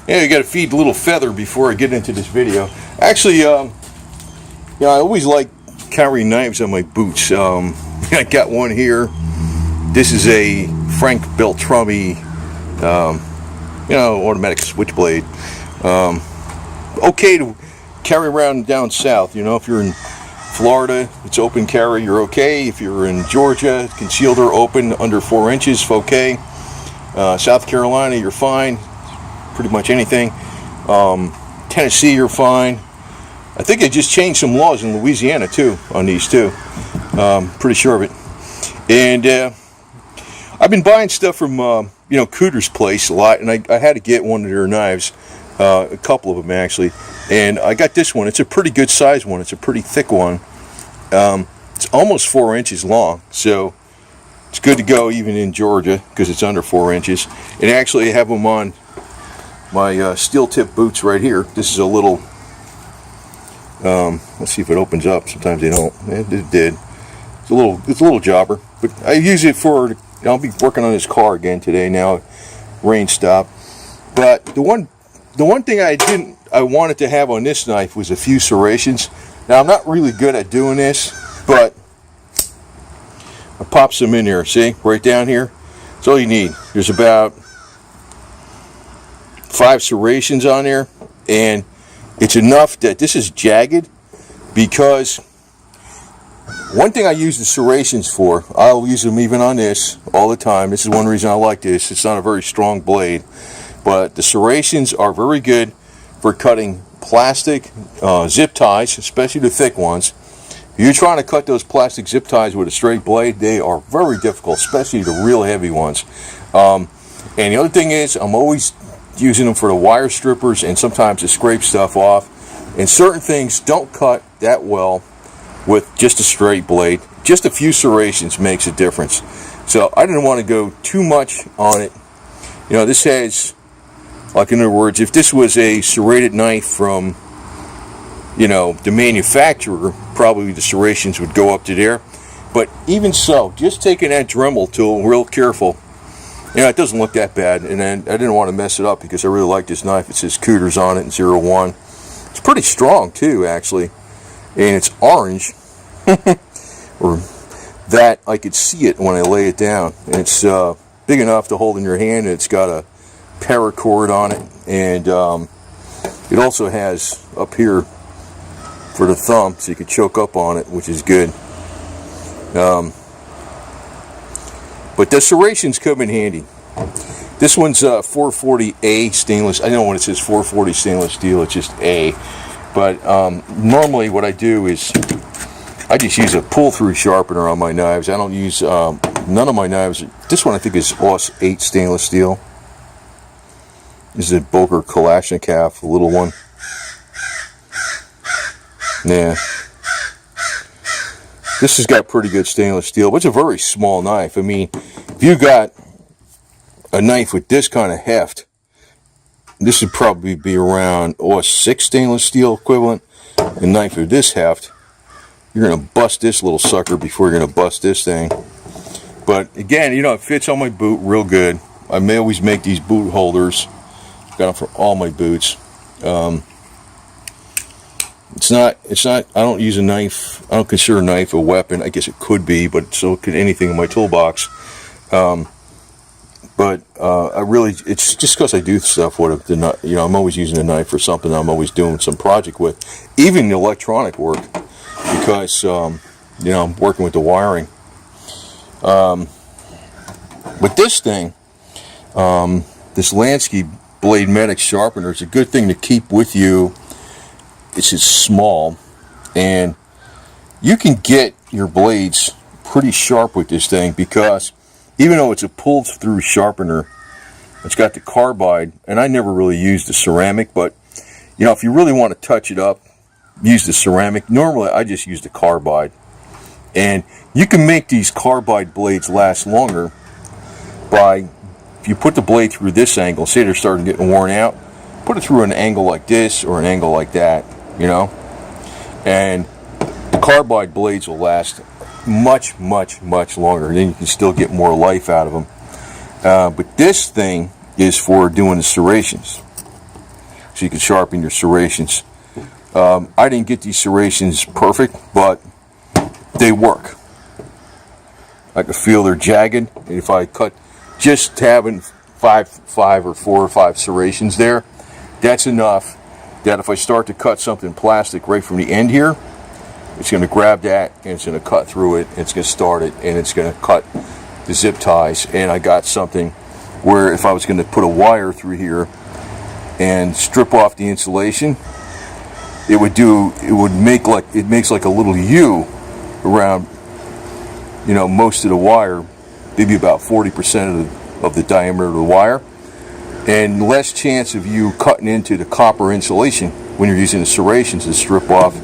Yeah, you got to feed the little feather before I get into this video. Actually, I always like carrying knives on my boots. I got one here. This is a Frank Beltrami, automatic switchblade. Okay to carry around down south. If you're in Florida, it's open carry, you're okay. If you're in Georgia, concealed or open under 4 inches, okay. South Carolina, you're fine. Pretty much anything. Tennessee, you're fine. I think they just changed some laws in Louisiana too on these too. Pretty sure of it. And I've been buying stuff from Cooter's place a lot, and I had to get one of their knives, a couple of them actually. And I got this one. It's a pretty good size one. It's a pretty thick one. It's almost 4 inches long, so it's good to go even in Georgia because it's under 4 inches. And actually, I have them on my steel tip boots right here. This is a little. Let's see if it opens up. Sometimes they don't. It did. It's a little jobber, but I use it for. I'll be working on this car again today. Now, rain stopped. But the one thing I wanted to have on this knife was a few serrations. Now I'm not really good at doing this, but I pop some in here. See, right down here. That's all you need. There's about 5 serrations on there, and it's enough that this is jagged, because one thing I use the serrations for, I'll use them even on this all the time. This is one reason I like this. It's not a very strong blade, but the serrations are very good for cutting plastic zip ties, especially the thick ones. If you're trying to cut those plastic zip ties with a straight blade, they are very difficult, especially the real heavy ones. And the other thing is, I'm always using them for the wire strippers and sometimes to scrape stuff off. And certain things don't cut that well with just a straight blade. Just a few serrations makes a difference. So I didn't want to go too much on it. This has, like, in other words, if this was a serrated knife from, the manufacturer, probably the serrations would go up to there. But even so, just taking that Dremel tool real careful, it doesn't look that bad. And then I didn't want to mess it up because I really like this knife. It says Cooters on it and 01. It's pretty strong too, actually. And it's orange. Or that, I could see it when I lay it down. And it's big enough to hold in your hand. And it's got a paracord on it. And it also has up here for the thumb, so you can choke up on it, which is good. But the serrations come in handy. This one's 440A stainless. I don't know when it says 440 stainless steel, it's just A. But normally what I do is I just use a pull-through sharpener on my knives. I don't use, none of my knives. This one I think is OS 8 stainless steel. This is a Boker Kalashnikov, a little one. Yeah. This has got pretty good stainless steel, but it's a very small knife. I mean, if you got a knife with this kind of heft, this would probably be around OS 6 stainless steel equivalent. A knife with this heft, you're going to bust this little sucker before you're going to bust this thing. But again, it fits on my boot real good. I may always make these boot holders. Got them for all my boots. It's not, I don't use a knife, I don't consider a knife a weapon. I guess it could be, but so could anything in my toolbox. But I really, it's just because I do stuff with it. I'm always using a knife for something I'm always doing some project with. Even the electronic work, because, I'm working with the wiring. But this thing, this Lansky Blade Medic sharpener is a good thing to keep with you. It's just small, and you can get your blades pretty sharp with this thing, because even though it's a pulled through sharpener, it's got the carbide, and I never really used the ceramic, but if you really want to touch it up, use the ceramic. Normally I just use the carbide, and you can make these carbide blades last longer by, if you put the blade through this angle, say they're starting getting worn out, put it through an angle like this or an angle like that, and the carbide blades will last much, much, much longer. And then you can still get more life out of them. But this thing is for doing the serrations. so you can sharpen your serrations. I didn't get these serrations perfect, but they work. I can feel they're jagged, and if I cut, just having five or four or five serrations there, that's enough that if I start to cut something plastic right from the end here, it's going to grab that and it's going to cut through it, and it's going to start it, and it's going to cut the zip ties. And I got something where if I was going to put a wire through here and strip off the insulation, it makes like a little U around, most of the wire, maybe about 40% of the diameter of the wire, and less chance of you cutting into the copper insulation when you're using the serrations to strip off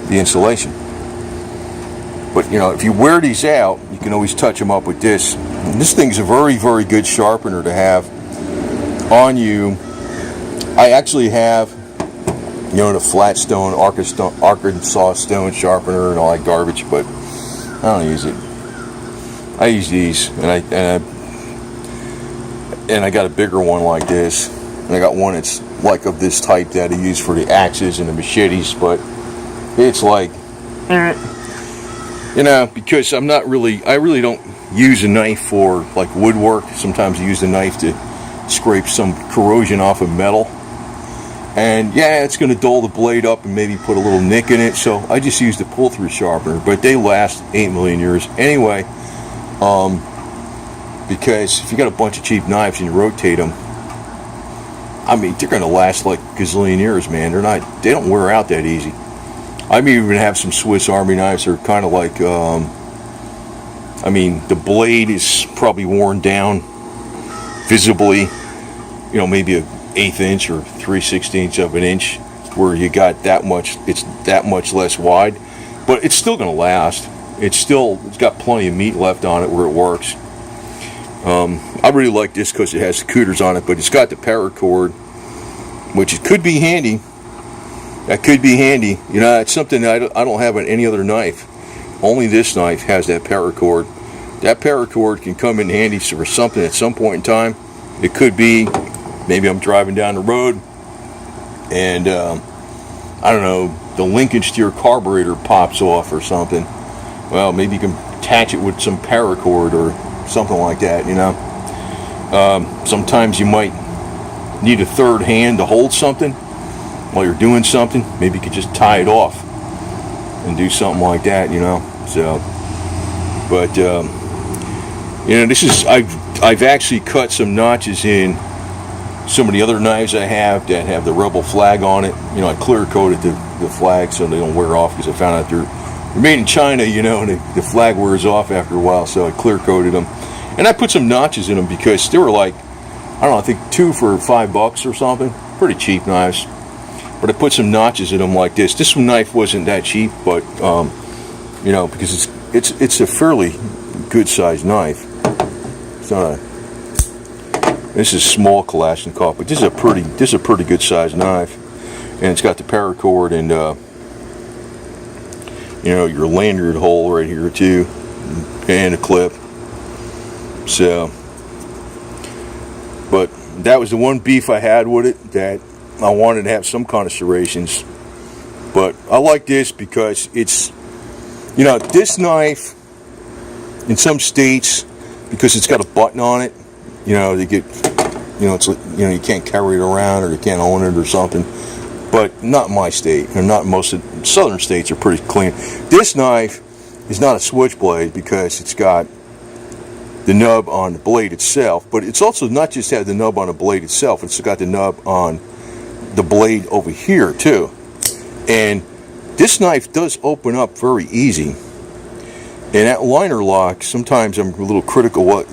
the insulation. But if you wear these out, you can always touch them up with this. And this thing's a very, very good sharpener to have on you. I actually have the flat stone Arkansas stone sharpener and all that garbage, but I don't use it. I use these, and I got a bigger one like this, and I got one that's like of this type that I use for the axes and the machetes, but it's like, because I really don't use a knife for like woodwork. Sometimes I use the knife to scrape some corrosion off of metal, and yeah, it's going to dull the blade up and maybe put a little nick in it, so I just use the pull-through sharpener, but they last 8 million years anyway. Because if you got a bunch of cheap knives and you rotate them, they're going to last like a gazillion years, man. They don't wear out that easy. I may even have some Swiss Army knives that are kind of like, the blade is probably worn down visibly, maybe an 1/8 inch or 3/16 of an inch, where you got it's that much less wide, but it's still going to last. It's got plenty of meat left on it where it works. I really like this because it has the Cooters on it, but it's got the paracord, which it could be handy. That could be handy. It's something that I don't have on any other knife. Only this knife has that paracord. That paracord can come in handy for something at some point in time. It could be, maybe I'm driving down the road and, the linkage to your carburetor pops off or something. Well, maybe you can attach it with some paracord or something like that, Sometimes you might need a third hand to hold something while you're doing something. Maybe you could just tie it off and do something like that, So, but, this is, I've actually cut some notches in some of the other knives I have that have the Rebel flag on it. I clear coated the flag so they don't wear off, because I found out they're made in China, and the flag wears off after a while, so I clear coated them. And I put some notches in them because they were like, I think 2 for $5 or something. Pretty cheap knives. But I put some notches in them like this. This knife wasn't that cheap, but, because it's a fairly good sized knife. It's not a, this is small Kalashnikov, but this is a pretty good sized knife. And it's got the paracord and, your lanyard hole right here too, and a clip. So, but that was the one beef I had with it, that I wanted to have some kind of serrations. But I like this because it's, this knife in some states, because it's got a button on it, they get, it's you can't carry it around, or you can't own it or something. But not in my state, and not most of southern states are pretty clean. This knife is not a switchblade because it's got the nub on the blade itself, but it's also not just had the nub on the blade itself, it's got the nub on the blade over here too. And this knife does open up very easy. And that liner lock, sometimes I'm a little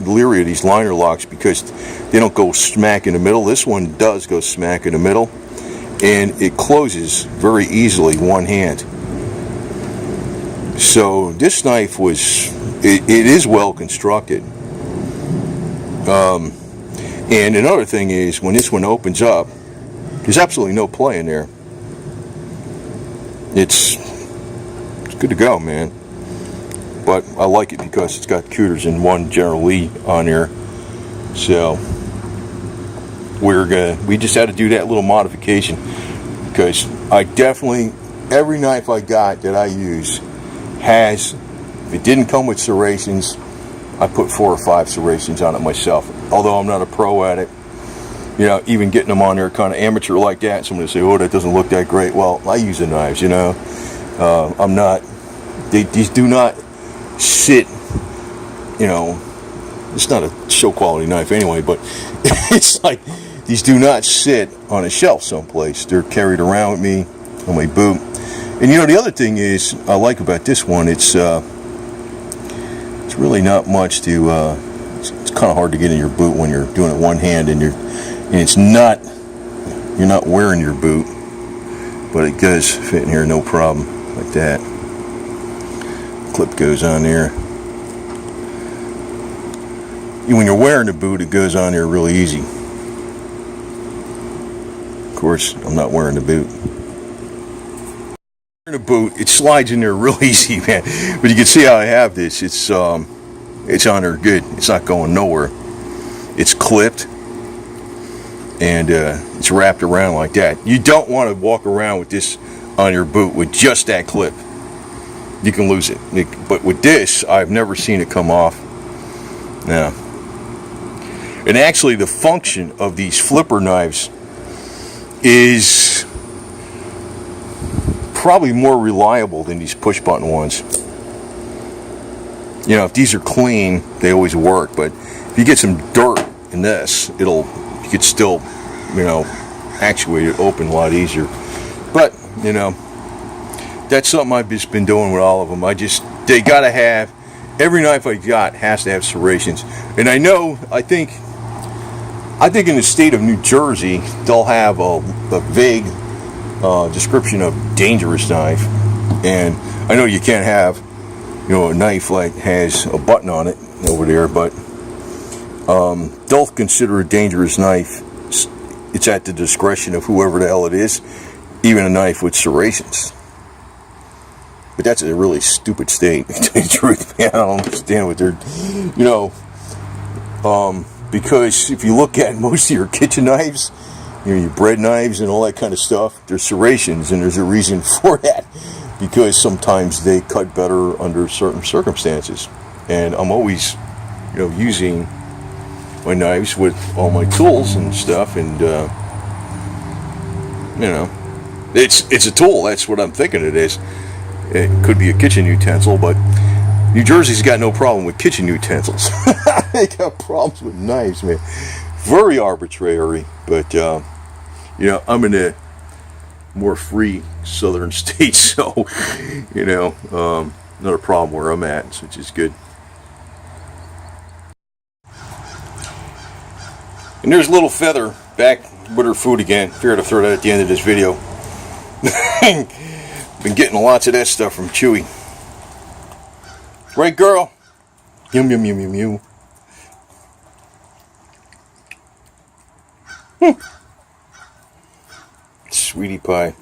leery of these liner locks because they don't go smack in the middle. This one does go smack in the middle. And it closes very easily one hand. So this knife it is well constructed. And another thing is, when this one opens up, there's absolutely no play in there. It's good to go, man. But I like it because it's got Cooters and one General Lee on there. So we just had to do that little modification, because I definitely, every knife I got that I use has, if it didn't come with serrations, I put 4 or 5 serrations on it myself. Although I'm not a pro at it, you know, even getting them on there kind of amateur like that, somebody will say, oh, that doesn't look that great. Well, I use the knives, you know. I'm not, these do not sit, you know, it's not a show quality knife anyway, but it's like, these do not sit on a shelf someplace. They're carried around with me on my boot. And you know, the other thing is, I like about this one, it's really not much to, it's kind of hard to get in your boot when you're doing it one hand, and it's not, you're not wearing your boot, but it does fit in here no problem, like that. Clip goes on there. When you're wearing the boot, it goes on there really easy. Of course, I'm not wearing the boot. Wearing the boot, it slides in there real easy, man. But you can see how I have this. It's on there good. It's not going nowhere. It's clipped, and it's wrapped around like that. You don't want to walk around with this on your boot with just that clip. You can lose it. But with this, I've never seen it come off. Now, and actually, the function of these flipper knives is probably more reliable than these push button ones. You know, if these are clean, they always work. But if you get some dirt in this, you could still, you know, actuate it open a lot easier. But, you know, that's something I've just been doing with all of them. They gotta have, every knife I got has to have serrations. And I think in the state of New Jersey, they'll have a vague description of dangerous knife. And I know you can't have, you know, a knife like has a button on it over there, but they'll consider a dangerous knife. It's at the discretion of whoever the hell it is, even a knife with serrations. But that's a really stupid state, to tell you the truth, man. I don't understand what they're, you know, because if you look at most of your kitchen knives, you know, your bread knives and all that kind of stuff, they're serrations, and there's a reason for that, because sometimes they cut better under certain circumstances. And I'm always, you know, using my knives with all my tools and stuff, and you know, it's a tool. That's what I'm thinking it is. It could be a kitchen utensil, but New Jersey's got no problem with kitchen utensils. They got problems with knives, man. Very arbitrary, but you know, I'm in a more free southern state, so you know, not a problem where I'm at, which is good. And there's Little Feather back with her food again. Figured I'd throw that at the end of this video. Been getting lots of that stuff from Chewy. Right, girl? Yum, yum, yum, yum, yum. Sweetie pie.